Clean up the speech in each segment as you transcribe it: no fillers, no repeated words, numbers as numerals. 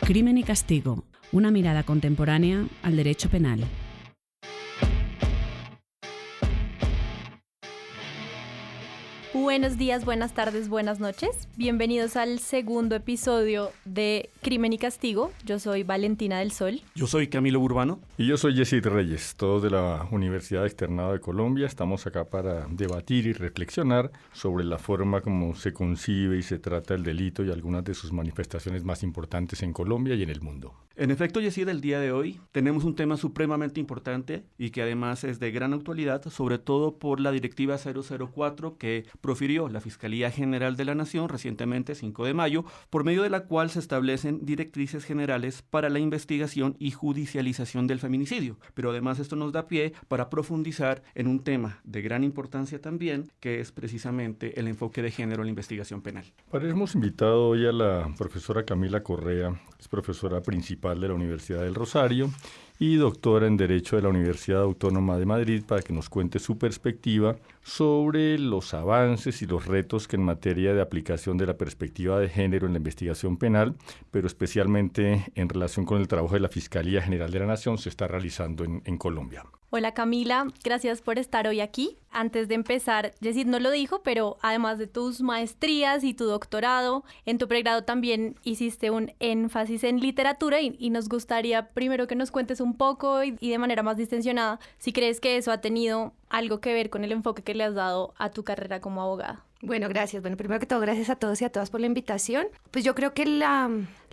Crimen y castigo, una mirada contemporánea al derecho penal. Buenos días, buenas tardes, buenas noches. Bienvenidos al segundo episodio de Crimen y Castigo. Yo soy Valentina del Sol. Yo soy Camilo Urbano. Y yo soy Yesid Reyes, todos de la Universidad Externado de Colombia. Estamos acá para debatir y reflexionar sobre la forma como se concibe y se trata el delito y algunas de sus manifestaciones más importantes en Colombia y en el mundo. En efecto, Yesid, el día de hoy tenemos un tema supremamente importante y que además es de gran actualidad, sobre todo por la Directiva 004 que profirió la Fiscalía General de la Nación recientemente, 5 de mayo, por medio de la cual se establecen directrices generales para la investigación y judicialización del feminicidio. Pero además esto nos da pie para profundizar en un tema de gran importancia también, que es precisamente el enfoque de género en la investigación penal. Hemos invitado hoy a la profesora Camila Correa, es profesora principal de la Universidad del Rosario y doctora en Derecho de la Universidad Autónoma de Madrid, para que nos cuente su perspectiva sobre los avances y los retos que en materia de aplicación de la perspectiva de género en la investigación penal, pero especialmente en relación con el trabajo de la Fiscalía General de la Nación, se está realizando en Colombia. Hola Camila, gracias por estar hoy aquí. Antes de empezar, Yesid no lo dijo, pero además de tus maestrías y tu doctorado, en tu pregrado también hiciste un énfasis en literatura y nos gustaría primero que nos cuentes un poco y de manera más distensionada si crees que eso ha tenido algo que ver con el enfoque que le has dado a tu carrera como abogada. Bueno, gracias. Bueno, primero que todo, gracias a todos y a todas por la invitación. Pues yo creo que la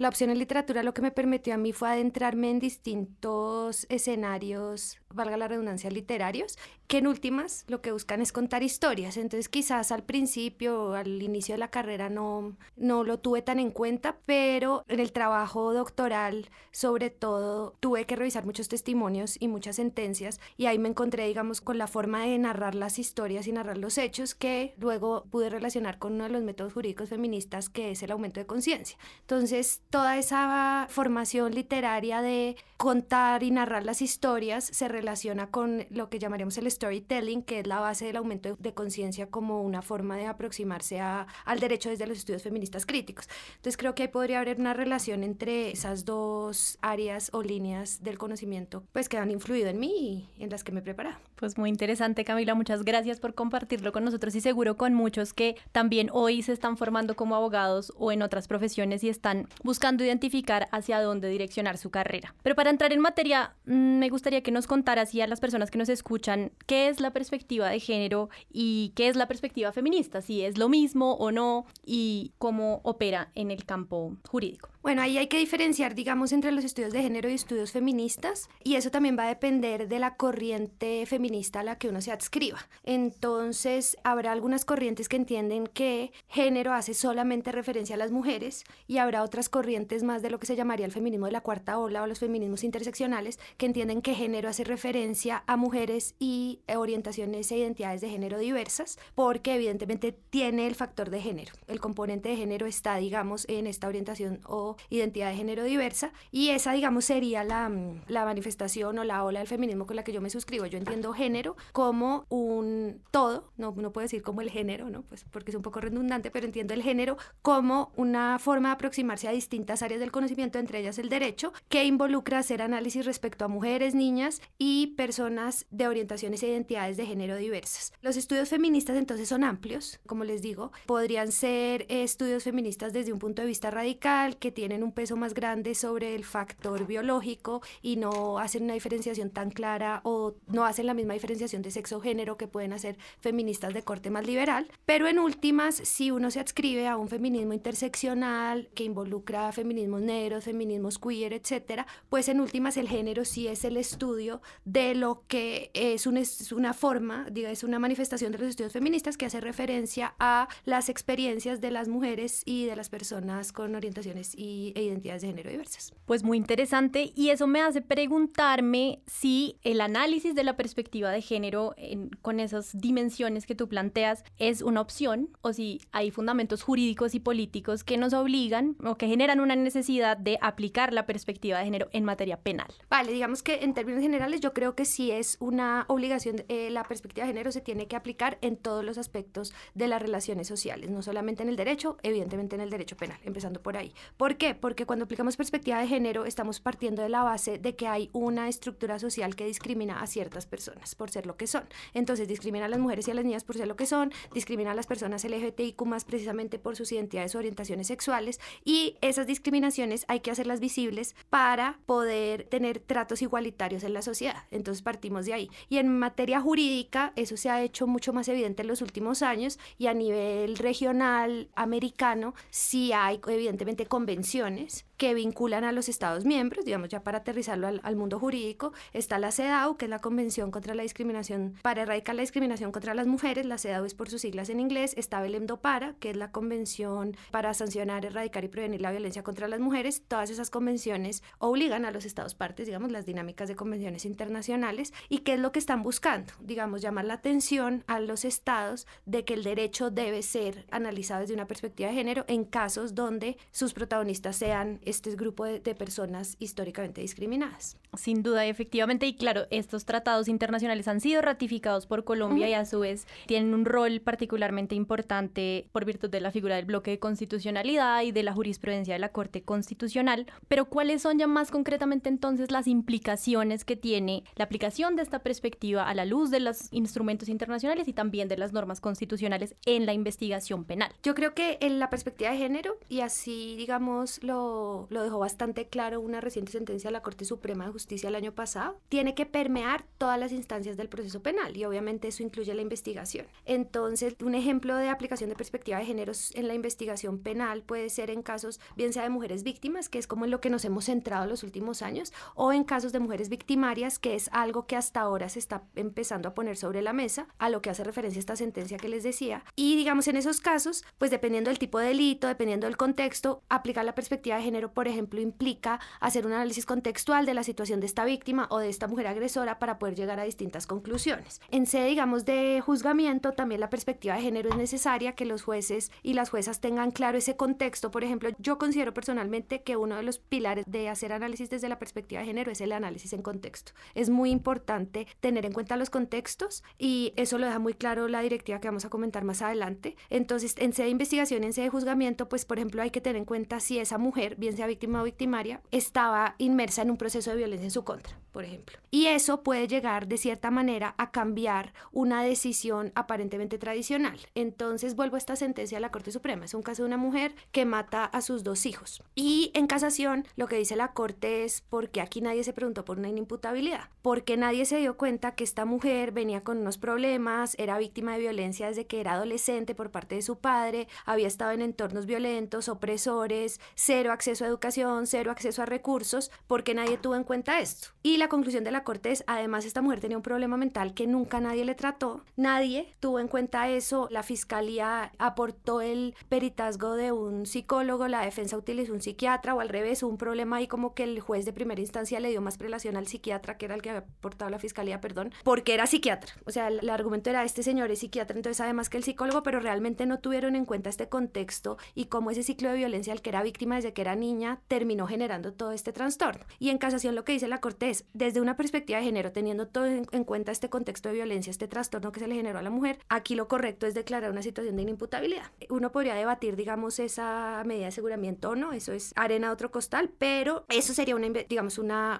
opción en literatura lo que me permitió a mí fue adentrarme en distintos escenarios, valga la redundancia, literarios, que en últimas lo que buscan es contar historias. Entonces quizás al principio, al inicio de la carrera no lo tuve tan en cuenta, pero en el trabajo doctoral, sobre todo, tuve que revisar muchos testimonios y muchas sentencias y ahí me encontré, digamos, con la forma de narrar las historias y narrar los hechos que luego pude relacionar con uno de los métodos jurídicos feministas, que es el aumento de conciencia. Entonces, toda esa formación literaria de contar y narrar las historias se relaciona con lo que llamaríamos el storytelling, que es la base del aumento de conciencia como una forma de aproximarse al derecho desde los estudios feministas críticos. Entonces, creo que ahí podría haber una relación entre esas dos áreas o líneas del conocimiento, pues que han influido en mí y en las que me he preparado. Pues muy interesante, Camila, muchas gracias por compartirlo con nosotros y seguro con muchos que también hoy se están formando como abogados o en otras profesiones y están buscando identificar hacia dónde direccionar su carrera. Pero para entrar en materia, me gustaría que nos contaras y a las personas que nos escuchan qué es la perspectiva de género y qué es la perspectiva feminista, si es lo mismo o no y cómo opera en el campo jurídico. Bueno, ahí hay que diferenciar, digamos, entre los estudios de género y estudios feministas, y eso también va a depender de la corriente feminista a la que uno se adscriba. Entonces, habrá algunas corrientes que entienden que género hace solamente referencia a las mujeres, y habrá otras corrientes más de lo que se llamaría el feminismo de la cuarta ola o los feminismos interseccionales, que entienden que género hace referencia a mujeres y orientaciones e identidades de género diversas, porque evidentemente tiene el factor de género. El componente de género está, digamos, en esta orientación o identidad de género diversa, y esa, digamos, sería la manifestación o la ola del feminismo con la que yo me suscribo. Yo entiendo género como un todo, no puedo decir como el género, ¿no? Pues porque es un poco redundante, pero entiendo el género como una forma de aproximarse a distintas áreas del conocimiento, entre ellas el derecho, que involucra hacer análisis respecto a mujeres, niñas y personas de orientaciones e identidades de género diversas. Los estudios feministas entonces son amplios, como les digo, podrían ser estudios feministas desde un punto de vista radical, que tienen un peso más grande sobre el factor biológico y no hacen una diferenciación tan clara o no hacen la misma diferenciación de sexo-género que pueden hacer feministas de corte más liberal, pero en últimas, si uno se adscribe a un feminismo interseccional que involucra feminismos negros, feminismos queer, etcétera, pues en últimas el género sí es el estudio de lo que es una forma, es una manifestación de los estudios feministas que hace referencia a las experiencias de las mujeres y de las personas con orientaciones e identidades de género diversas. Pues muy interesante, y eso me hace preguntarme si el análisis de la perspectiva de género con esas dimensiones que tú planteas es una opción o si hay fundamentos jurídicos y políticos que nos obligan o que generan una necesidad de aplicar la perspectiva de género en materia penal. Vale, digamos que en términos generales yo creo que sí es una obligación, la perspectiva de género se tiene que aplicar en todos los aspectos de las relaciones sociales, no solamente en el derecho, evidentemente en el derecho penal, empezando por ahí. ¿Por qué? Porque cuando aplicamos perspectiva de género estamos partiendo de la base de que hay una estructura social que discrimina a ciertas personas por ser lo que son. Entonces discrimina a las mujeres y a las niñas por ser lo que son, discrimina a las personas LGBTIQ+ precisamente por sus identidades o orientaciones sexuales, y esas discriminaciones hay que hacerlas visibles para poder tener tratos igualitarios en la sociedad. Entonces partimos de ahí. Y en materia jurídica eso se ha hecho mucho más evidente en los últimos años, y a nivel regional americano sí hay evidentemente convenciones que vinculan a los Estados miembros, digamos ya para aterrizarlo al mundo jurídico. Está la CEDAW, que es la Convención contra la Discriminación, para erradicar la discriminación contra las mujeres, la CEDAW es por sus siglas en inglés. Está Belém-do-Pará, que es la Convención para sancionar, erradicar y prevenir la violencia contra las mujeres. Todas esas convenciones obligan a los Estados partes, digamos, las dinámicas de convenciones internacionales. ¿Y qué es lo que están buscando? Digamos, llamar la atención a los Estados de que el derecho debe ser analizado desde una perspectiva de género en casos donde sus protagonistas sean este grupo de personas históricamente discriminadas. Sin duda, efectivamente, y claro, estos tratados internacionales han sido ratificados por Colombia y a su vez tienen un rol particularmente importante por virtud de la figura del bloque de constitucionalidad y de la jurisprudencia de la Corte Constitucional. Pero ¿cuáles son ya más concretamente entonces las implicaciones que tiene la aplicación de esta perspectiva a la luz de los instrumentos internacionales y también de las normas constitucionales en la investigación penal? Yo creo que en la perspectiva de género, y así digamos lo dejó bastante claro una reciente sentencia de la Corte Suprema de Justicia el año pasado, tiene que permear todas las instancias del proceso penal, y obviamente eso incluye la investigación. Entonces, un ejemplo de aplicación de perspectiva de géneros en la investigación penal puede ser en casos bien sea de mujeres víctimas, que es como en lo que nos hemos centrado en los últimos años, o en casos de mujeres victimarias, que es algo que hasta ahora se está empezando a poner sobre la mesa, a lo que hace referencia esta sentencia que les decía. Y digamos, en esos casos, pues dependiendo del tipo de delito, dependiendo del contexto, aplicar la perspectiva de género, por ejemplo, implica hacer un análisis contextual de la situación de esta víctima o de esta mujer agresora para poder llegar a distintas conclusiones. En sede, digamos, de juzgamiento, también la perspectiva de género es necesaria, que los jueces y las juezas tengan claro ese contexto. Por ejemplo, yo considero personalmente que uno de los pilares de hacer análisis desde la perspectiva de género es el análisis en contexto. Es muy importante tener en cuenta los contextos, y eso lo deja muy claro la directiva que vamos a comentar más adelante. Entonces, en sede de investigación, en sede de juzgamiento, pues por ejemplo hay que tener en cuenta si esa mujer, bien sea víctima o victimaria, estaba inmersa en un proceso de violencia en su contra, por ejemplo. Y eso puede llegar de cierta manera a cambiar una decisión aparentemente tradicional. Entonces vuelvo a esta sentencia de la Corte Suprema. Es un caso de una mujer que mata a sus 2 hijos. Y en casación lo que dice la Corte es: ¿por qué aquí nadie se preguntó por una inimputabilidad? Porque nadie se dio cuenta que esta mujer venía con unos problemas, era víctima de violencia desde que era adolescente por parte de su padre, había estado en entornos violentos, opresores, cero acceso a educación, cero acceso a recursos, porque nadie tuvo en cuenta esto. Y la conclusión de la Corte es: además esta mujer tenía un problema mental que nunca nadie le trató, nadie tuvo en cuenta eso, la fiscalía aportó el peritazgo de un psicólogo, la defensa utilizó un psiquiatra, o al revés, hubo un problema ahí como que el juez de primera instancia le dio más prelación al psiquiatra, que era el que había aportado la fiscalía, porque era psiquiatra. O sea, el argumento era: este señor es psiquiatra, entonces sabe más que el psicólogo, pero realmente no tuvieron en cuenta este contexto y cómo ese ciclo de violencia al que era víctima desde que era niña terminó generando todo este trastorno. Y en casación lo que dice la Corte es: desde una perspectiva de género, teniendo todo en cuenta este contexto de violencia, este trastorno que se le generó a la mujer, aquí lo correcto es declarar una situación de inimputabilidad. Uno podría debatir, digamos, esa medida de aseguramiento o no, eso es arena a otro costal, pero eso sería un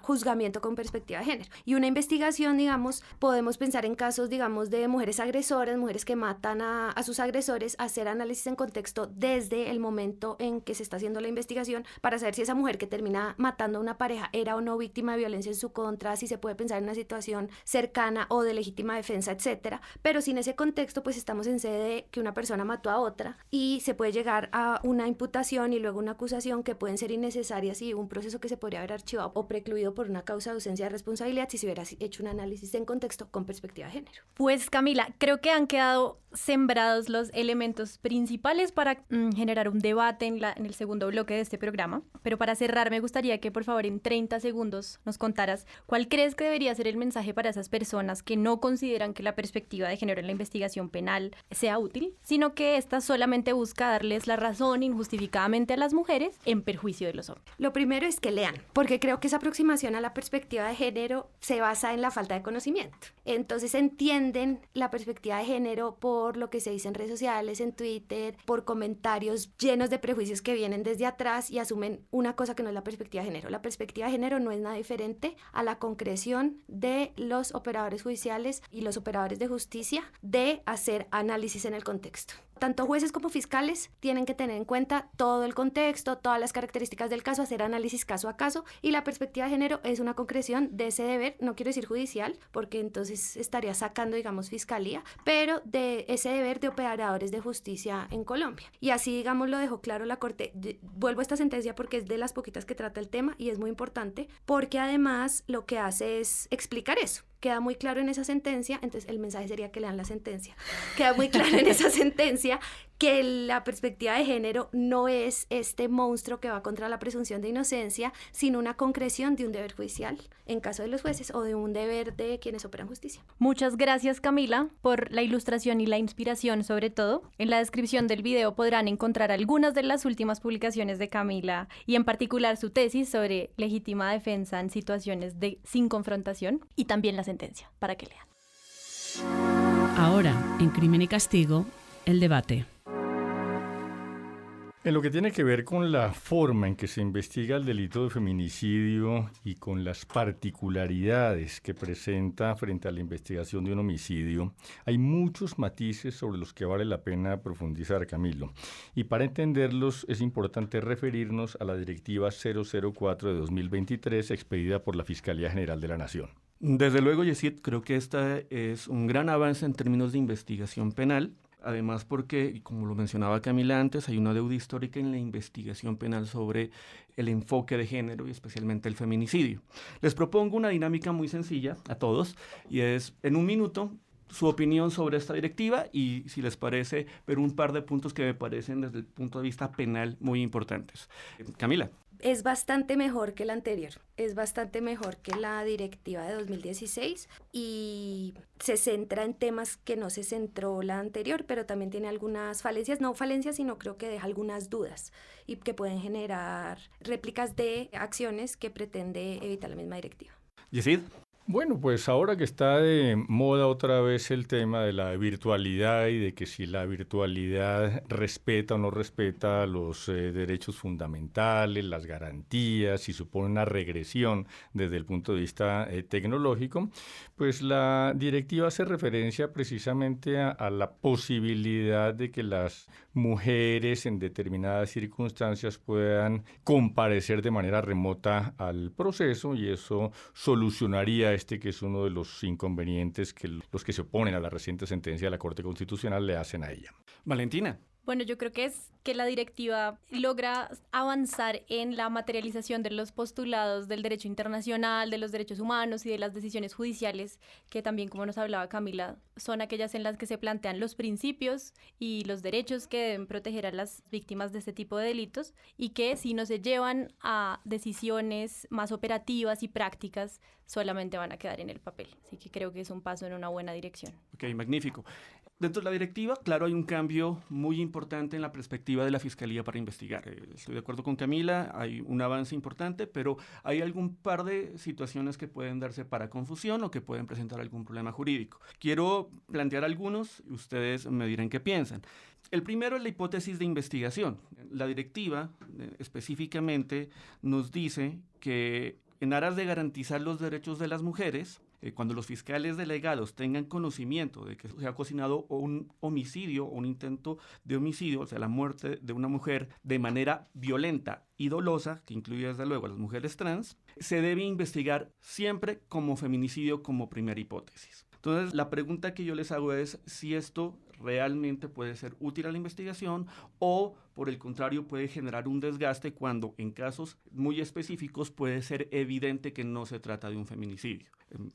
juzgamiento con perspectiva de género. Y una investigación, digamos, podemos pensar en casos, digamos, de mujeres agresoras, mujeres que matan a sus agresores, hacer análisis en contexto desde el momento en que se está haciendo la investigación para saber si esa mujer que termina matando a una pareja era o no víctima de violencia en su contra, si se puede pensar en una situación cercana o de legítima defensa, etcétera. Pero sin ese contexto, pues estamos en sede de que una persona mató a otra y se puede llegar a una imputación y luego una acusación que pueden ser innecesarias, y un proceso que se podría haber archivado o precluido por una causa de ausencia de responsabilidad si se hubiera hecho un análisis en contexto con perspectiva de género. Pues Camila, creo que han quedado sembrados los elementos principales para generar un debate en el segundo bloque de este programa, pero para cerrar me gustaría que por favor en 30 segundos nos contaras ¿Cuál crees que debería ser el mensaje para esas personas que no consideran que la perspectiva de género en la investigación penal sea útil, sino que ésta solamente busca darles la razón injustificadamente a las mujeres en perjuicio de los hombres? Lo primero es que lean, porque creo que esa aproximación a la perspectiva de género se basa en la falta de conocimiento. Entonces entienden la perspectiva de género por lo que se dice en redes sociales, en Twitter, por comentarios llenos de prejuicios que vienen desde atrás y asumen una cosa que no es la perspectiva de género. La perspectiva de género no es nada diferente a la concreción de los operadores judiciales y los operadores de justicia de hacer análisis en el contexto. Tanto jueces como fiscales tienen que tener en cuenta todo el contexto, todas las características del caso, hacer análisis caso a caso, y la perspectiva de género es una concreción de ese deber, no quiero decir judicial, porque entonces estaría sacando, digamos, fiscalía, pero de ese deber de operadores de justicia en Colombia. Y así, digamos, lo dejó claro la Corte. Vuelvo a esta sentencia porque es de las poquitas que trata el tema y es muy importante, porque además lo que hace es explicar eso. Queda muy claro en esa sentencia, entonces el mensaje sería que lean la sentencia. Queda muy claro en esa sentencia que la perspectiva de género no es este monstruo que va contra la presunción de inocencia, sino una concreción de un deber judicial en caso de los jueces o de un deber de quienes operan justicia. Muchas gracias, Camila, por la ilustración y la inspiración sobre todo. En la descripción del video podrán encontrar algunas de las últimas publicaciones de Camila y en particular su tesis sobre legítima defensa en situaciones de sin confrontación y también la sentencia, para que lean. Ahora, en Crimen y Castigo, el debate. En lo que tiene que ver con la forma en que se investiga el delito de feminicidio y con las particularidades que presenta frente a la investigación de un homicidio, hay muchos matices sobre los que vale la pena profundizar, Camilo. Y para entenderlos es importante referirnos a la Directiva 004 de 2023 expedida por la Fiscalía General de la Nación. Desde luego, Yesid, creo que esta es un gran avance en términos de investigación penal. Además porque, como lo mencionaba Camila antes, hay una deuda histórica en la investigación penal sobre el enfoque de género y especialmente el feminicidio. Les propongo una dinámica muy sencilla a todos y es, en un minuto, su opinión sobre esta directiva y, si les parece, ver un par de puntos que me parecen desde el punto de vista penal muy importantes. Camila. Es bastante mejor que la anterior, es bastante mejor que la directiva de 2016 y se centra en temas que no se centró la anterior, pero también tiene algunas falencias, no falencias, sino creo que deja algunas dudas y que pueden generar réplicas de acciones que pretende evitar la misma directiva. Yesid. Bueno, pues ahora que está de moda otra vez el tema de la virtualidad y de que si la virtualidad respeta o no respeta los derechos fundamentales, las garantías, si supone una regresión desde el punto de vista tecnológico, pues la directiva hace referencia precisamente a la posibilidad de que las mujeres en determinadas circunstancias puedan comparecer de manera remota al proceso y eso solucionaría que es uno de los inconvenientes que los que se oponen a la reciente sentencia de la Corte Constitucional le hacen a ella. Valentina. Bueno, yo creo que es que la directiva logra avanzar en la materialización de los postulados del derecho internacional, de los derechos humanos y de las decisiones judiciales, que también, como nos hablaba Camila, son aquellas en las que se plantean los principios y los derechos que deben proteger a las víctimas de este tipo de delitos y que, si no se llevan a decisiones más operativas y prácticas, solamente van a quedar en el papel. Así que creo que es un paso en una buena dirección. Ok, magnífico. Dentro de la directiva, claro, hay un cambio muy importante en la perspectiva de la Fiscalía para investigar. Estoy de acuerdo con Camila, hay un avance importante, pero hay algún par de situaciones que pueden darse para confusión o que pueden presentar algún problema jurídico. Quiero plantear algunos y ustedes me dirán qué piensan. El primero es la hipótesis de investigación. La directiva específicamente nos dice que en aras de garantizar los derechos de las mujeres, cuando los fiscales delegados tengan conocimiento de que se ha cocinado un homicidio o un intento de homicidio, o sea, la muerte de una mujer de manera violenta y dolosa, que incluye desde luego a las mujeres trans, se debe investigar siempre como feminicidio como primera hipótesis. Entonces, la pregunta que yo les hago es si esto realmente puede ser útil a la investigación o, por el contrario, puede generar un desgaste cuando en casos muy específicos puede ser evidente que no se trata de un feminicidio.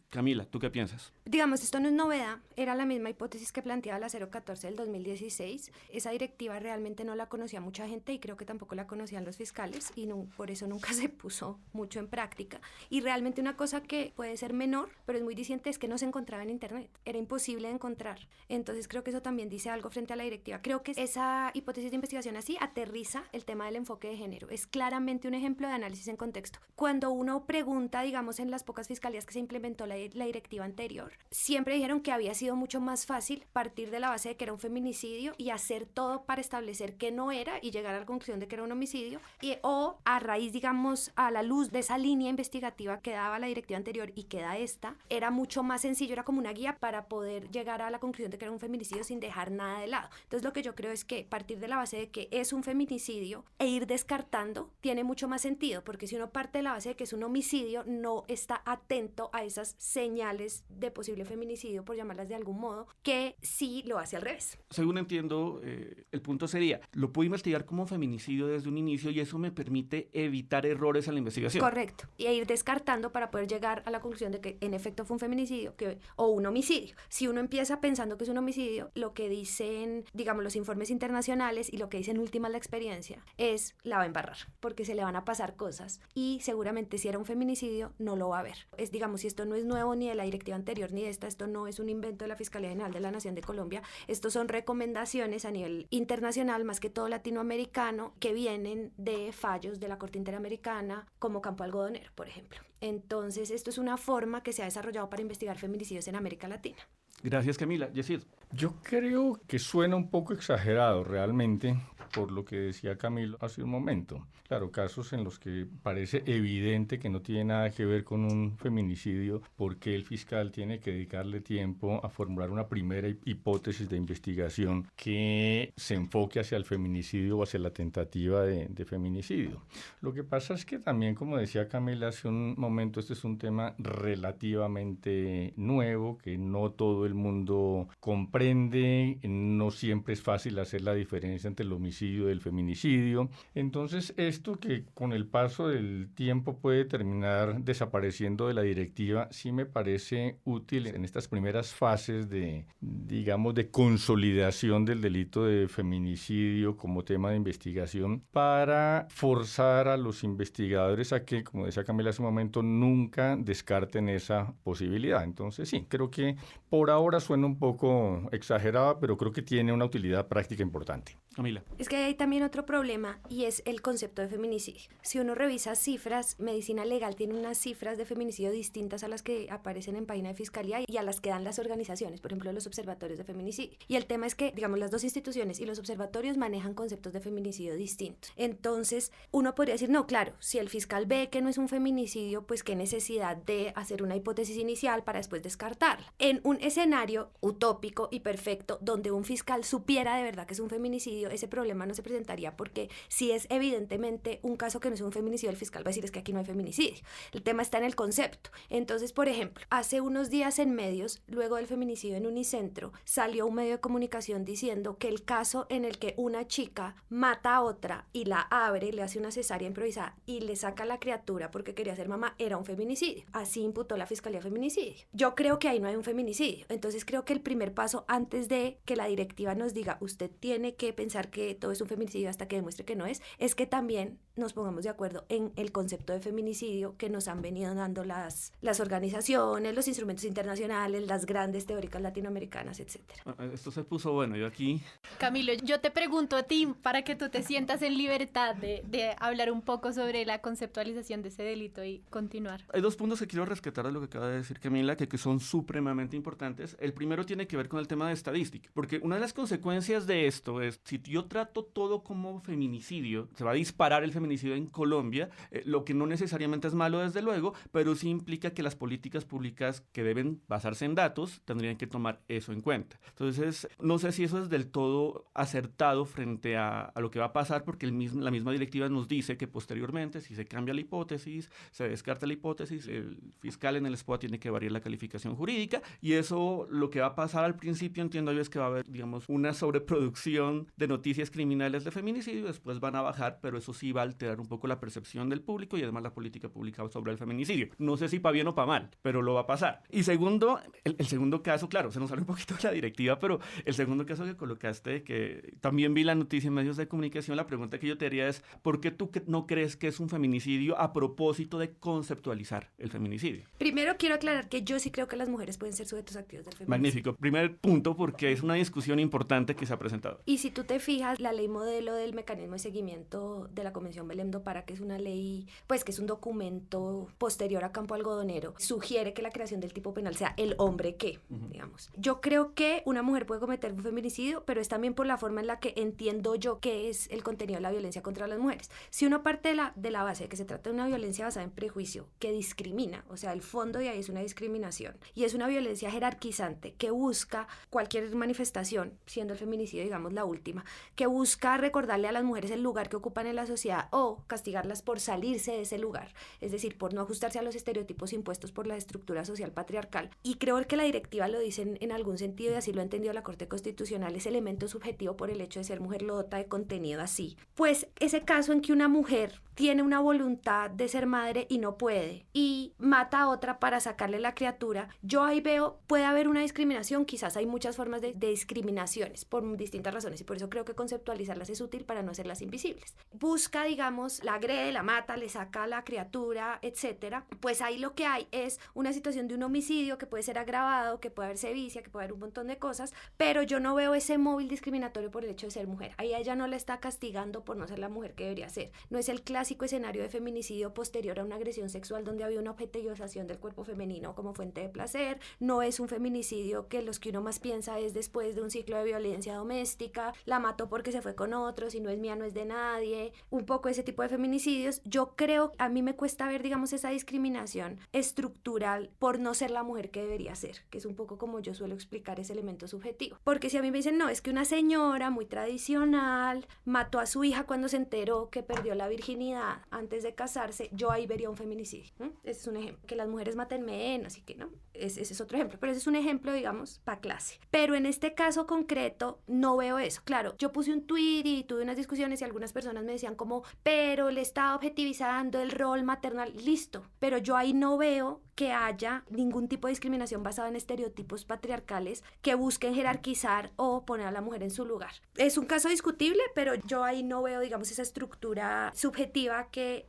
Camila, ¿tú qué piensas? Digamos, esto no es novedad, era la misma hipótesis que planteaba la 014 del 2016. Esa directiva realmente no la conocía mucha gente y creo que tampoco la conocían los fiscales y no, por eso nunca se puso mucho en práctica. Y realmente una cosa que puede ser menor, pero es muy diciente, es que no se encontraba en internet, era imposible de encontrar. Entonces creo que eso también dice algo frente a la directiva. Creo que esa hipótesis de investigación así aterriza el tema del enfoque de género. Es claramente un ejemplo de análisis en contexto. Cuando uno pregunta, digamos, en las pocas fiscalías que se implementó la directiva anterior, siempre dijeron que había sido mucho más fácil partir de la base de que era un feminicidio y hacer todo para establecer que no era y llegar a la conclusión de que era un homicidio, o a raíz, digamos, a la luz de esa línea investigativa que daba la directiva anterior y que da esta, era mucho más sencillo, era como una guía para poder llegar a la conclusión de que era un feminicidio sin dejar nada de lado. Entonces lo que yo creo es que partir de la base de que es un feminicidio e ir descartando tiene mucho más sentido, porque si uno parte de la base de que es un homicidio, no está atento a esas señales de posible feminicidio, por llamarlas de algún modo, que sí lo hace al revés. Según entiendo, el punto sería, lo puedo investigar como feminicidio desde un inicio y eso me permite evitar errores en la investigación. Correcto, y ir descartando para poder llegar a la conclusión de que en efecto fue un feminicidio o un homicidio. Si uno empieza pensando que es un homicidio, lo que dicen, digamos, los informes internacionales y lo que dice en última la experiencia es la va a embarrar, porque se le van a pasar cosas y seguramente si era un feminicidio no lo va a ver. Es, digamos, si esto no es nuevo ni de la directiva anterior ni de esta, esto no es un invento de la Fiscalía General de la Nación de Colombia, estos son recomendaciones a nivel internacional, más que todo latinoamericano, que vienen de fallos de la Corte Interamericana como Campo Algodonero, por ejemplo. Entonces, esto es una forma que se ha desarrollado para investigar feminicidios en América Latina. Gracias, Camila. Yesid. Yo creo que suena un poco exagerado realmente por lo que decía Camilo hace un momento. Claro, casos en los que parece evidente que no tiene nada que ver con un feminicidio, porque el fiscal tiene que dedicarle tiempo a formular una primera hipótesis de investigación que se enfoque hacia el feminicidio o hacia la tentativa de feminicidio. Lo que pasa es que también, como decía Camila hace un momento, este es un tema relativamente nuevo, que no todo el mundo comprende, no siempre es fácil hacer la diferencia entre el homicidio y el feminicidio. Entonces, esto que con el paso del tiempo puede terminar desapareciendo de la directiva, sí me parece útil en estas primeras fases de, digamos, de consolidación del delito de feminicidio como tema de investigación, para forzar a los investigadores a que, como decía Camila hace un momento, nunca descarten esa posibilidad. Entonces, sí, creo que por ahora suena un poco exagerada, pero creo que tiene una utilidad práctica importante. Camila. Es que hay también otro problema y es el concepto de feminicidio. Si uno revisa cifras, Medicina Legal tiene unas cifras de feminicidio distintas a las que aparecen en página de Fiscalía y a las que dan las organizaciones, por ejemplo, los observatorios de feminicidio. Y el tema es que, digamos, las dos instituciones y los observatorios manejan conceptos de feminicidio distintos. Entonces, uno podría decir, no, claro, si el fiscal ve que no es un feminicidio, pues qué necesidad de hacer una hipótesis inicial para después descartarla. En un escenario utópico y perfecto donde un fiscal supiera de verdad que es un feminicidio, ese problema no se presentaría, porque si es evidentemente un caso que no es un feminicidio, el fiscal va a decir es que aquí no hay feminicidio. El tema está en el concepto. Entonces, por ejemplo, hace unos días en medios, luego del feminicidio en Unicentro, salió un medio de comunicación diciendo que el caso en el que una chica mata a otra y la abre, le hace una cesárea improvisada y le saca a la criatura porque quería ser mamá, era un feminicidio. Así imputó la Fiscalía feminicidio. Yo creo que ahí no hay un feminicidio. Entonces creo que el primer paso, antes de que la directiva nos diga usted tiene que pensar que todo es un feminicidio hasta que demuestre que no es que también nos pongamos de acuerdo en el concepto de feminicidio que nos han venido dando las organizaciones, los instrumentos internacionales, las grandes teóricas latinoamericanas, etcétera. Esto se puso bueno, yo aquí... Camilo, yo te pregunto a ti para que tú te sientas en libertad de hablar un poco sobre la conceptualización de ese delito y continuar. Hay dos puntos que quiero rescatar de lo que acaba de decir Camila, que son supremamente importantes. El primero tiene que ver con el tema de estadística, porque una de las consecuencias de esto es, si yo trato puesto todo como feminicidio, se va a disparar el feminicidio en Colombia, lo que no necesariamente es malo desde luego, pero sí implica que las políticas públicas que deben basarse en datos tendrían que tomar eso en cuenta. Entonces, no sé si eso es del todo acertado frente a lo que va a pasar, porque la misma directiva nos dice que posteriormente, si se cambia la hipótesis, se descarta la hipótesis, el fiscal en el SPOA tiene que variar la calificación jurídica, y eso lo que va a pasar al principio, entiendo yo, es que va a haber, digamos, una sobreproducción de noticias criminales de feminicidio, después van a bajar, pero eso sí va a alterar un poco la percepción del público y además la política pública sobre el feminicidio. No sé si para bien o para mal, pero lo va a pasar. Y segundo, el segundo caso, claro, se nos sale un poquito de la directiva, pero el segundo caso que colocaste, que también vi la noticia en medios de comunicación, la pregunta que yo te haría es, ¿por qué tú no crees que es un feminicidio a propósito de conceptualizar el feminicidio? Primero quiero aclarar que yo sí creo que las mujeres pueden ser sujetos activos del feminicidio. Magnífico. Primer punto, porque es una discusión importante que se ha presentado. Y si tú te fijas, la ley modelo del mecanismo de seguimiento de la Convención Belém do Pará, que es una ley, pues que es un documento posterior a Campo Algodonero, sugiere que la creación del tipo penal sea el hombre que, digamos. Yo creo que una mujer puede cometer un feminicidio, pero es también por la forma en la que entiendo yo que es el contenido de la violencia contra las mujeres. Si uno parte de la base de que se trata de una violencia basada en prejuicio, que discrimina, o sea, el fondo de ahí es una discriminación, y es una violencia jerarquizante que busca cualquier manifestación, siendo el feminicidio, digamos, la última, que busca recordarle a las mujeres el lugar que ocupan en la sociedad o castigarlas por salirse de ese lugar, es decir, por no ajustarse a los estereotipos impuestos por la estructura social patriarcal. Y creo que la directiva lo dice en algún sentido, y así lo ha entendido la Corte Constitucional, ese elemento subjetivo por el hecho de ser mujer lo dota de contenido así. Pues ese caso en que una mujer tiene una voluntad de ser madre y no puede, y mata a otra para sacarle la criatura, yo ahí veo, puede haber una discriminación, quizás hay muchas formas de discriminaciones por distintas razones, y por eso creo que conceptualizarlas es útil para no hacerlas invisibles. Busca, digamos, la agrede, la mata, le saca a la criatura, etcétera. Pues ahí lo que hay es una situación de un homicidio que puede ser agravado, que puede haber sevicia, que puede haber un montón de cosas, pero yo no veo ese móvil discriminatorio por el hecho de ser mujer. Ahí ella no la está castigando por no ser la mujer que debería ser. No es el clásico escenario de feminicidio posterior a una agresión sexual donde había una objetivización del cuerpo femenino como fuente de placer. No es un feminicidio que los que uno más piensa es después de un ciclo de violencia doméstica, la mató porque se fue con otro, si no es mía no es de nadie, un poco ese tipo de feminicidios. Yo creo, a mí me cuesta ver, digamos, esa discriminación estructural por no ser la mujer que debería ser, que es un poco como yo suelo explicar ese elemento subjetivo. Porque si a mí me dicen, no, es que una señora muy tradicional mató a su hija cuando se enteró que perdió la virginidad antes de casarse, yo ahí vería un feminicidio. Ese es un ejemplo. Que las mujeres maten menos y que no, ese es otro ejemplo, pero ese es un ejemplo, digamos, para clase. Pero en este caso concreto no veo eso. Claro, yo puse un tweet y tuve unas discusiones y algunas personas me decían como, pero le está objetivizando el rol maternal, listo, pero yo ahí no veo que haya ningún tipo de discriminación basada en estereotipos patriarcales que busquen jerarquizar o poner a la mujer en su lugar. Es un caso discutible, pero yo ahí no veo, digamos, esa estructura subjetiva que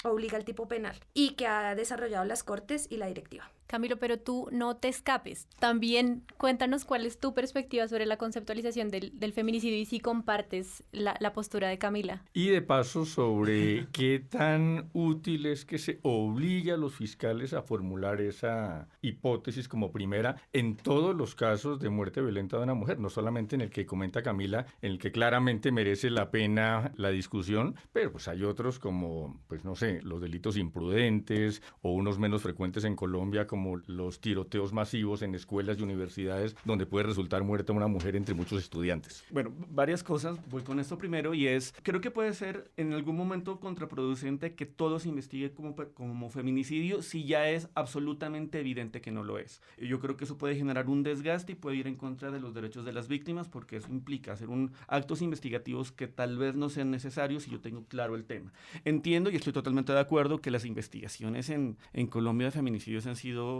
obliga al tipo penal y que ha desarrollado las Cortes y la directiva. Camilo, pero tú no te escapes. También cuéntanos cuál es tu perspectiva sobre la conceptualización del feminicidio y si compartes la postura de Camila. Y de paso sobre qué tan útil es que se obligue a los fiscales a formular esa hipótesis como primera en todos los casos de muerte violenta de una mujer, no solamente en el que comenta Camila, en el que claramente merece la pena la discusión, pero pues hay otros como, pues no sé, los delitos imprudentes o unos menos frecuentes en Colombia como los tiroteos masivos en escuelas y universidades donde puede resultar muerta una mujer entre muchos estudiantes. Bueno, varias cosas. Voy con esto primero y es, creo que puede ser en algún momento contraproducente que todo se investigue como feminicidio si ya es absolutamente evidente que no lo es. Yo creo que eso puede generar un desgaste y puede ir en contra de los derechos de las víctimas porque eso implica hacer actos investigativos que tal vez no sean necesarios si yo tengo claro el tema. Entiendo y estoy totalmente de acuerdo que las investigaciones en Colombia de feminicidios han sido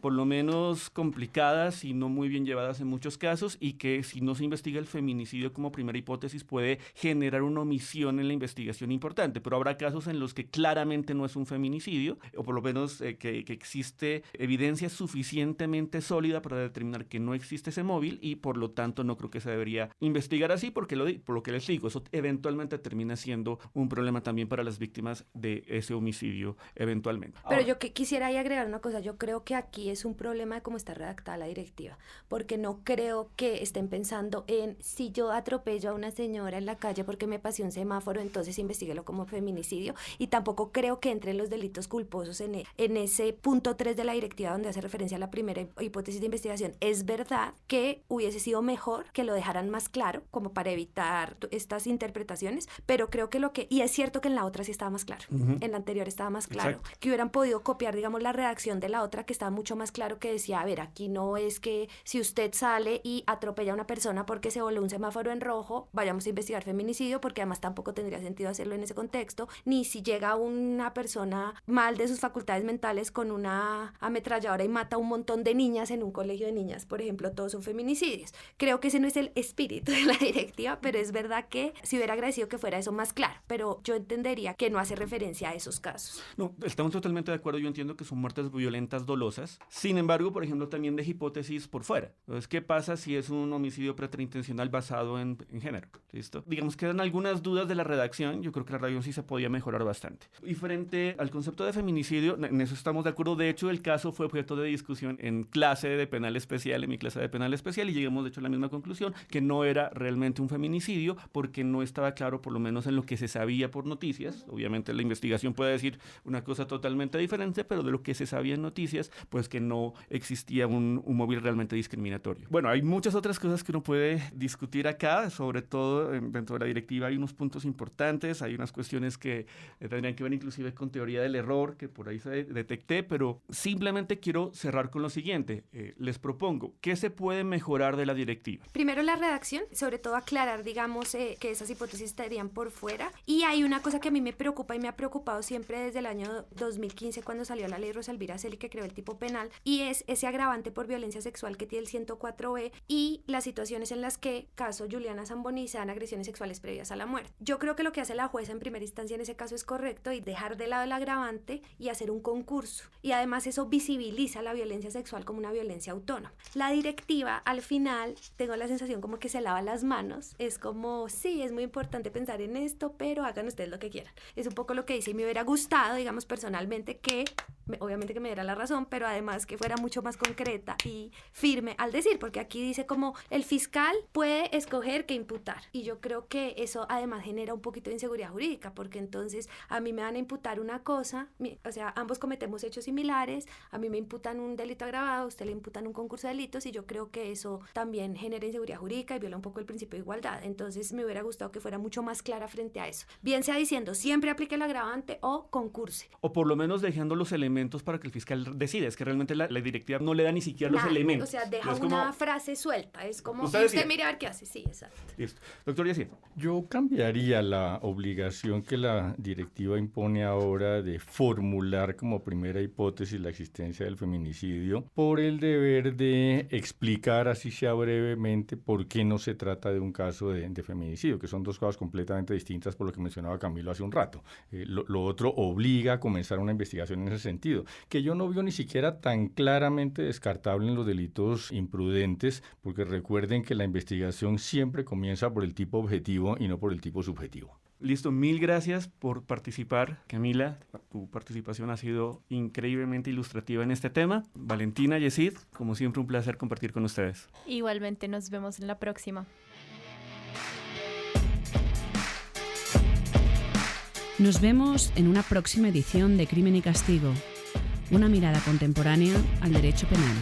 por lo menos complicadas y no muy bien llevadas en muchos casos y que si no se investiga el feminicidio como primera hipótesis puede generar una omisión en la investigación importante, pero habrá casos en los que claramente no es un feminicidio o por lo menos que existe evidencia suficientemente sólida para determinar que no existe ese móvil y por lo tanto no creo que se debería investigar así porque por lo que les digo, eso eventualmente termina siendo un problema también para las víctimas de ese homicidio eventualmente. Pero yo quisiera ahí agregar una cosa. Yo creo que aquí es un problema de cómo está redactada la directiva, porque no creo que estén pensando en si yo atropello a una señora en la calle porque me pasé un semáforo, entonces investíguelo como feminicidio, y tampoco creo que entren los delitos culposos en ese punto 3 de la directiva donde hace referencia a la primera hipótesis de investigación. Es verdad que hubiese sido mejor que lo dejaran más claro, como para evitar estas interpretaciones, pero creo que y es cierto que en la otra sí estaba más claro, en la anterior estaba más claro. Exacto. Que hubieran podido copiar, digamos, la redacción de la otra, que estaba mucho más claro, que decía, a ver, aquí no es que si usted sale y atropella a una persona porque se voló un semáforo en rojo, vayamos a investigar feminicidio, porque además tampoco tendría sentido hacerlo en ese contexto, ni si llega una persona mal de sus facultades mentales con una ametralladora y mata a un montón de niñas en un colegio de niñas, por ejemplo, todos son feminicidios. Creo que ese no es el espíritu de la directiva, pero es verdad que si hubiera agradecido que fuera eso más claro, pero yo entendería que no hace referencia a esos casos. No, estamos totalmente de acuerdo. Yo entiendo que son muertes violentas dolosas. Sin embargo, por ejemplo, también deja hipótesis por fuera. Entonces, ¿qué pasa si es un homicidio preterintencional basado en género? ¿Listo? Digamos, quedan algunas dudas de la redacción. Yo creo que la redacción sí se podía mejorar bastante. Y frente al concepto de feminicidio, en eso estamos de acuerdo. De hecho, el caso fue objeto de discusión en clase de penal especial, en mi clase de penal especial, y llegamos, de hecho, a la misma conclusión, que no era realmente un feminicidio, porque no estaba claro, por lo menos en lo que se sabía por noticias. Obviamente la investigación puede decir una cosa totalmente diferente, pero de lo que se sabía en noticias, pues que no existía un móvil realmente discriminatorio. Bueno, hay muchas otras cosas que uno puede discutir acá, sobre todo dentro de la directiva hay unos puntos importantes, hay unas cuestiones que tendrían que ver inclusive con teoría del error, que por ahí se detecté, pero simplemente quiero cerrar con lo siguiente. Les propongo, ¿qué se puede mejorar de la directiva? Primero la redacción, sobre todo aclarar, digamos, que esas hipótesis estarían por fuera, y hay una cosa que a mí me preocupa y me ha preocupado siempre desde el año 2015, cuando salió la ley Rosa Elvira Celi, que creó el tipo penal, y es ese agravante por violencia sexual que tiene el 104B y las situaciones en las que, caso Juliana Zamboni, sean agresiones sexuales previas a la muerte. Yo creo que lo que hace la jueza en primera instancia en ese caso es correcto, y dejar de lado el agravante y hacer un concurso, y además eso visibiliza la violencia sexual como una violencia autónoma. La directiva, al final, tengo la sensación como que se lava las manos, es como, sí, es muy importante pensar en esto, pero hagan ustedes lo que quieran. Es un poco lo que dice, y me hubiera gustado, digamos, personalmente, que obviamente que me diera la razón, pero además que fuera mucho más concreta y firme al decir, porque aquí dice como el fiscal puede escoger qué imputar, y yo creo que eso además genera un poquito de inseguridad jurídica, porque entonces a mí me van a imputar una cosa, o sea, ambos cometemos hechos similares, a mí me imputan un delito agravado, a usted le imputan un concurso de delitos, y yo creo que eso también genera inseguridad jurídica y viola un poco el principio de igualdad. Entonces me hubiera gustado que fuera mucho más clara frente a eso, bien sea diciendo siempre aplique el agravante o concurse, o por lo menos dejando los elementos para que el fiscal decida. Es que realmente la directiva no le da ni siquiera los elementos. O sea, deja una frase suelta, es como usted mire a ver qué hace. Sí, exacto. Listo. Doctor Yacine. Yo cambiaría la obligación que la directiva impone ahora de formular como primera hipótesis la existencia del feminicidio por el deber de explicar, así sea brevemente, por qué no se trata de un caso de feminicidio, que son dos cosas completamente distintas por lo que mencionaba Camilo hace un rato. Lo otro obliga a comenzar una investigación en ese sentido, que yo no veo ni siquiera tan claramente descartable en los delitos imprudentes, porque recuerden que la investigación siempre comienza por el tipo objetivo y no por el tipo subjetivo. Listo, mil gracias por participar, Camila. Tu participación ha sido increíblemente ilustrativa en este tema. Valentina, Yesid, como siempre un placer compartir con ustedes. Igualmente, nos vemos en la próxima. Nos vemos en una próxima edición de Crimen y Castigo, una mirada contemporánea al derecho penal.